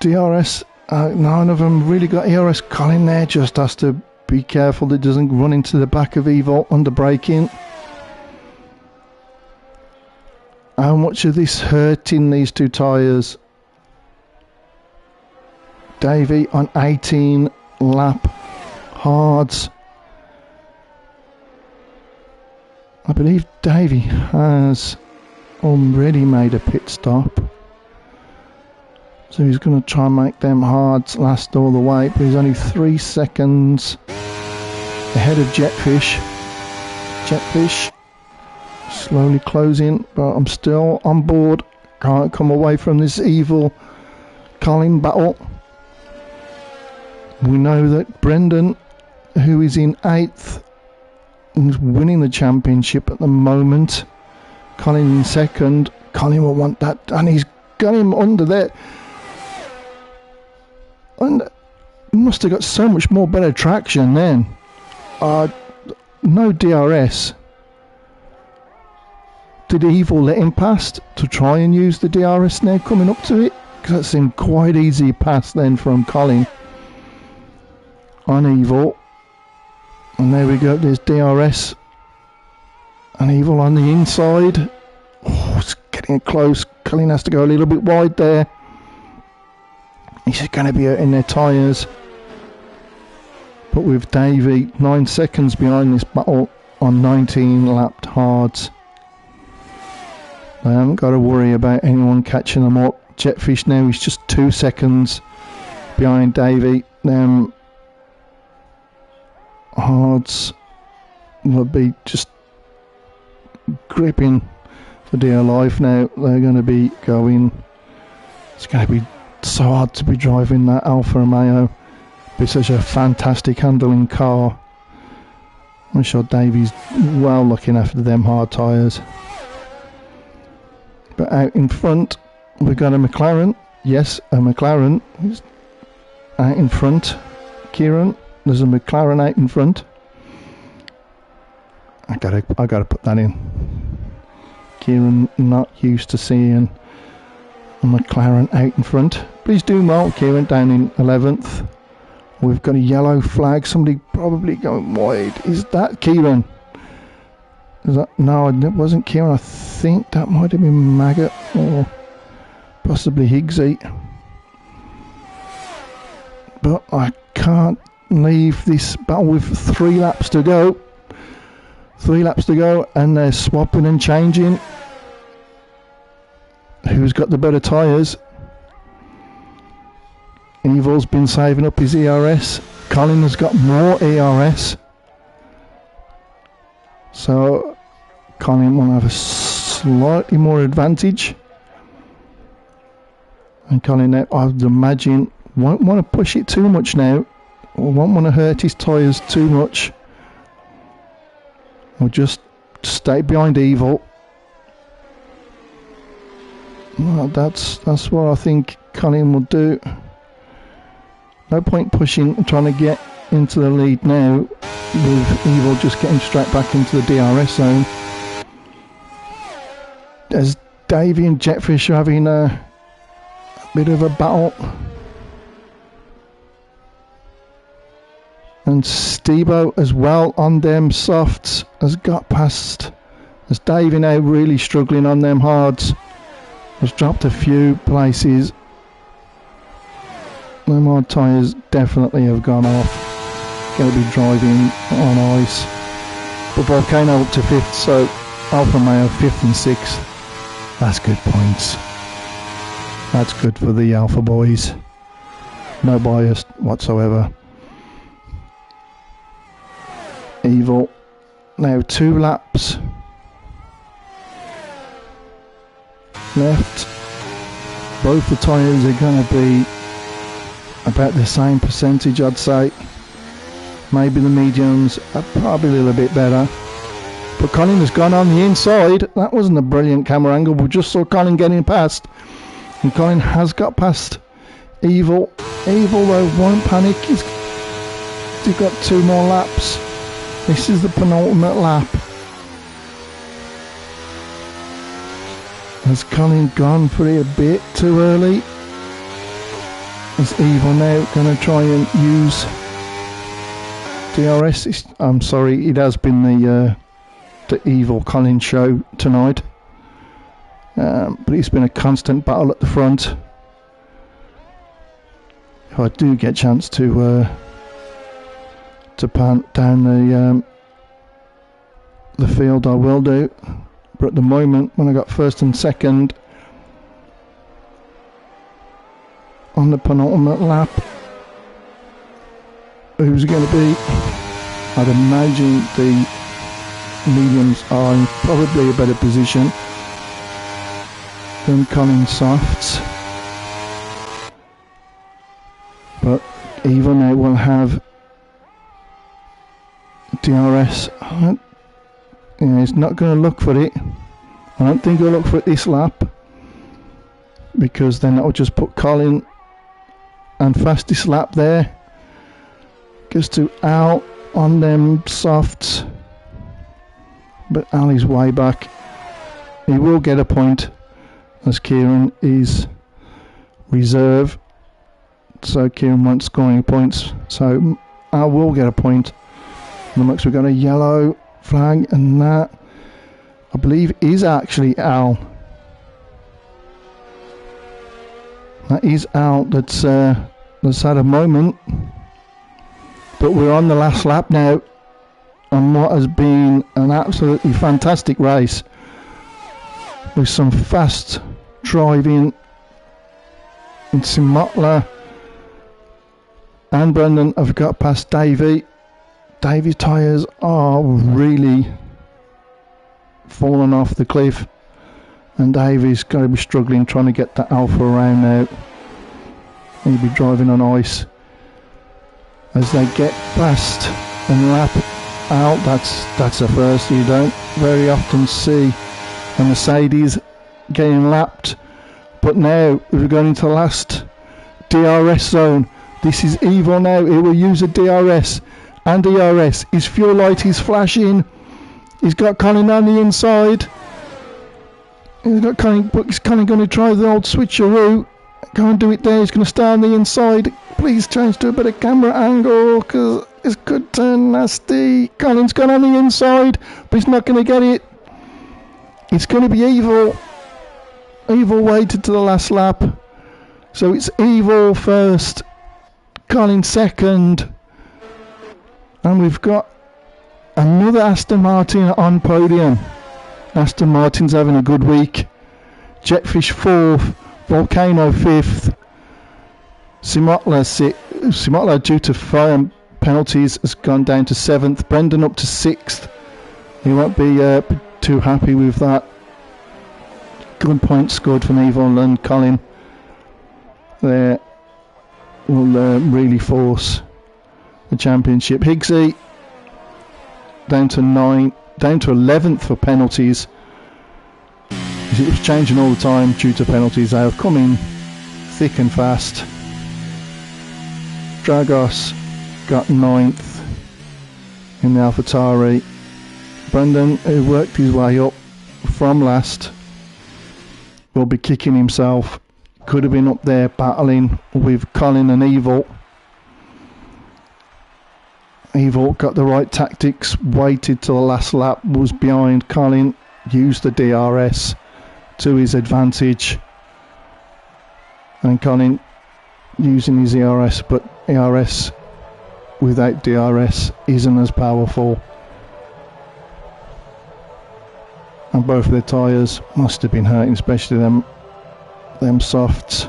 None of them really got ERS. Colin there just has to be careful that it doesn't run into the back of Evil under braking. How much of this hurting these two tyres? Davey on 18 lap hards. I believe Davey has already made a pit stop. So he's going to try and make them hards last all the way, but he's only 3 seconds ahead of Jetfish. Jetfish slowly closing, but I'm still on board. Can't come away from this Evil Colin battle. We know that Brendan, who is in 8th, is winning the championship at the moment. Colin in 2nd. Colin will want that, and he's got him under there. And must have got so much more better traction then. No DRS. Did Evil let him past to try and use the DRS now coming up to it? Because that seemed quite easy pass then from Colin on Evil. And there we go, there's DRS. And Evil on the inside. Oh, it's getting close. Colin has to go a little bit wide there. He's just going to be hurting their tyres. But with Davey 9 seconds behind this battle on 19 lapped hards, they haven't got to worry about anyone catching them up. Jetfish now is just 2 seconds behind Davey. Them hards will be just gripping for dear life now. They're going to be going. It's going to be so hard to be driving that Alfa Romeo. It's such a fantastic handling car. I'm sure Davey's well looking after them hard tyres. But out in front, we've got a McLaren. Yes, a McLaren is out in front. Kieran, there's a McLaren out in front. I gotta put that in. Kieran not used to seeing a McLaren out in front. Please do well. Kieran down in 11th. We've got a yellow flag. Somebody probably going wide. Is that Kieran? Is that? No, it wasn't Kieran. I think that might have been Maggot or possibly Higgsy. But I can't leave this battle with 3 laps to go. 3 laps to go, and they're swapping and changing. Who's got the better tyres? Evil's been saving up his ERS. Colin has got more ERS. So Colin will have a slightly more advantage. And Colin now, I'd imagine, won't want to push it too much now, or won't want to hurt his tyres too much. We'll just stay behind Evil. Well, that's what I think Colin will do. No point pushing and trying to get into the lead now, with Evil just getting straight back into the DRS zone. As Davey and Jetfish are having a bit of a battle. And Stebo as well on them softs has got past, as Davey now really struggling on them hards, has dropped a few places. Them hard tyres definitely have gone off. Going to be driving on ice. But Volcano up to 5th, so Alfa Romeo 5th and 6th. That's good points. That's good for the Alpha boys. No bias whatsoever. Evil now 2 laps left. Both the tyres are going to be about the same percentage, I'd say. Maybe the mediums are probably a little bit better. But Colin has gone on the inside. That wasn't a brilliant camera angle. We just saw Colin getting past. And Colin has got past Evil. Evil though won't panic. He's got 2 more laps. This is the penultimate lap. Has Colin gone for it a bit too early? Is Evil now going to try and use DRS? I'm sorry, it has been the Evil Colin show tonight. But it's been a constant battle at the front. If I do get a chance to pant down the field, I will do. But at the moment, when I got 1st and 2nd on the penultimate lap, who's it going to be? I'd imagine the mediums are in probably a better position than Colin Softs. But Evil now will have DRS. He's not going to look for it. I don't think he'll look for it this lap, because then that will just put Colin and fastest lap there. Goes to Al on them softs, but Al is way back. He will get a point, as Kieran is reserve, so Kieran won't score any points, so Al will get a point. And looks, we've got a yellow flag, and that I believe is actually Al. That is Al that's had a moment. But we're on the last lap now on what has been an absolutely fantastic race, with some fast driving in Simotla, and Brendan have got past Davey. Davey's tyres are really falling off the cliff, and Davey's going to be struggling trying to get that Alpha around now. He'll be driving on ice as they get past and lap out. That's a first. You don't very often see a Mercedes getting lapped, but now we're going into the last DRS zone. This is Evil now. He will use a DRS. And DRS, his fuel light is flashing. He's got Colin on the inside. He's got Colin, but he's Colin going to try the old switcheroo. Can't do it there. He's going to stay on the inside. Please change to a better camera angle, because this could turn nasty. Colin's gone on the inside, but he's not going to get it. It's going to be Evil. Evil waited to the last lap. So it's Evil first, Colin second. And we've got another Aston Martin on podium. Aston Martin's having a good week. Jetfish 4th, Volcano 5th. Simotla, due to fire penalties, has gone down to 7th. Brendan up to 6th. He won't be too happy with that. Good points scored from Evil and Colin. there will really force the championship. Higgsy down to 11th for penalties. It was changing all the time due to penalties. They have come in thick and fast. Dragos got 9th in the AlphaTauri. Brendan, who worked his way up from last, will be kicking himself. Could have been up there battling with Colin and Evil. Evil got the right tactics, waited till the last lap, was behind Colin, used the DRS to his advantage. And Colin using his ERS, but ERS without DRS isn't as powerful. And both of their tyres must have been hurting, especially them softs.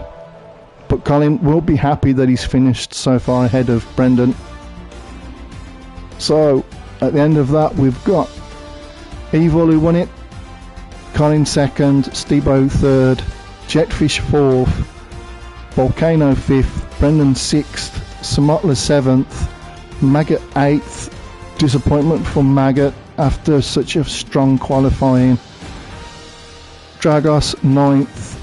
But Colin will be happy that he's finished so far ahead of Brendan. So at the end of that, we've got Evil who won it, Colin second, Stebo third, Jetfish fourth, Volcano fifth, Brendan sixth, Samotla seventh, Maggot eighth. Disappointment for Maggot after such a strong qualifying. Dragos ninth,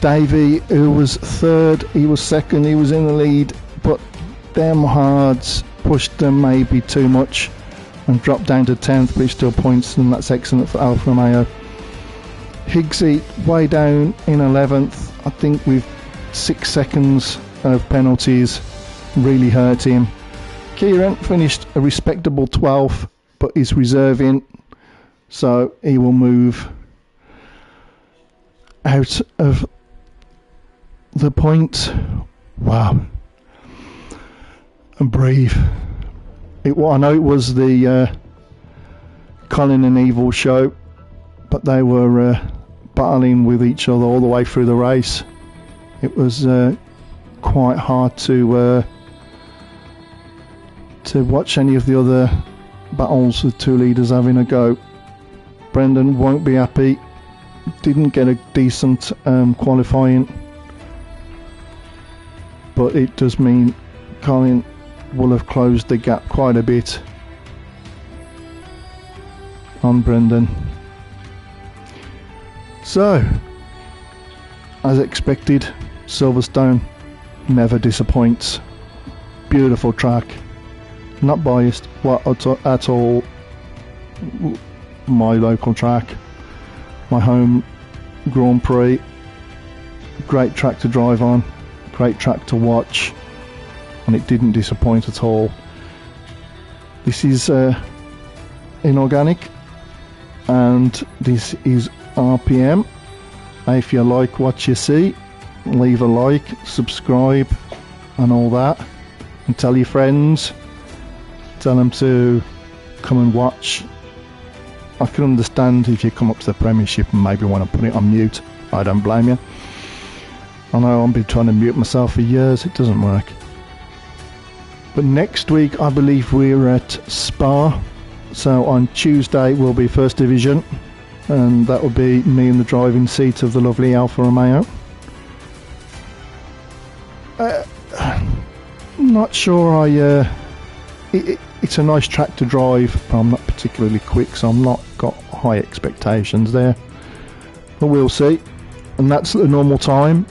Davey, who was third, he was second, he was in the lead, but them hards pushed them maybe too much and dropped down to 10th, but still points, and that's excellent for Alfa Romeo. Higgsy way down in 11th, I think with 6 seconds of penalties really hurt him. Kieran finished a respectable 12th, but is reserving, so he will move out of the point. Wow. And breathe. I know it was the Colin and Evil show, but they were battling with each other all the way through the race. It was quite hard to watch any of the other battles with two leaders having a go. Brendan won't be happy. Didn't get a decent qualifying, but it does mean Colin will have closed the gap quite a bit on Brendan. So, as expected, Silverstone never disappoints. Beautiful track. Not biased at all. My local track, my home Grand Prix. Great track to drive on, great track to watch, and it didn't disappoint at all. This is inorganic, and this is RPM. If you like what you see, leave a like, subscribe and all that, and tell your friends, tell them to come and watch. I can understand if you come up to the Premiership and maybe want to put it on mute. I don't blame you. I know I've been trying to mute myself for years, it doesn't work. But next week I believe we're at Spa, so on Tuesday will be First Division, and that will be me in the driving seat of the lovely Alfa Romeo. Not sure it's a nice track to drive, but I'm not particularly quick, so I'm not got high expectations there, but we'll see. And that's the normal time.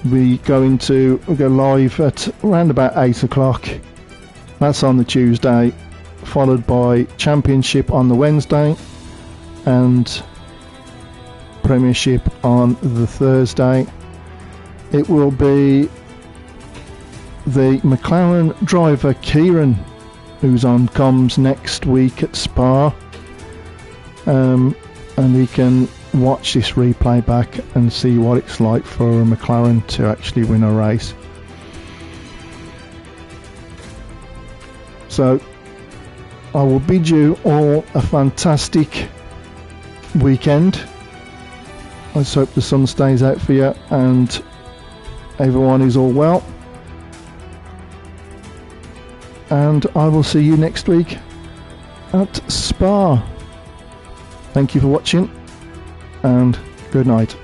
We go live at around about 8 o'clock. That's on the Tuesday, followed by Championship on the Wednesday and Premiership on the Thursday. It will be the McLaren driver Kieran who's on comms next week at Spa, and he can watch this replay back and see what it's like for a McLaren to actually win a race. So I will bid you all a fantastic weekend. Let's hope the sun stays out for you and everyone is all well. And I will see you next week at Spa. Thank you for watching and good night.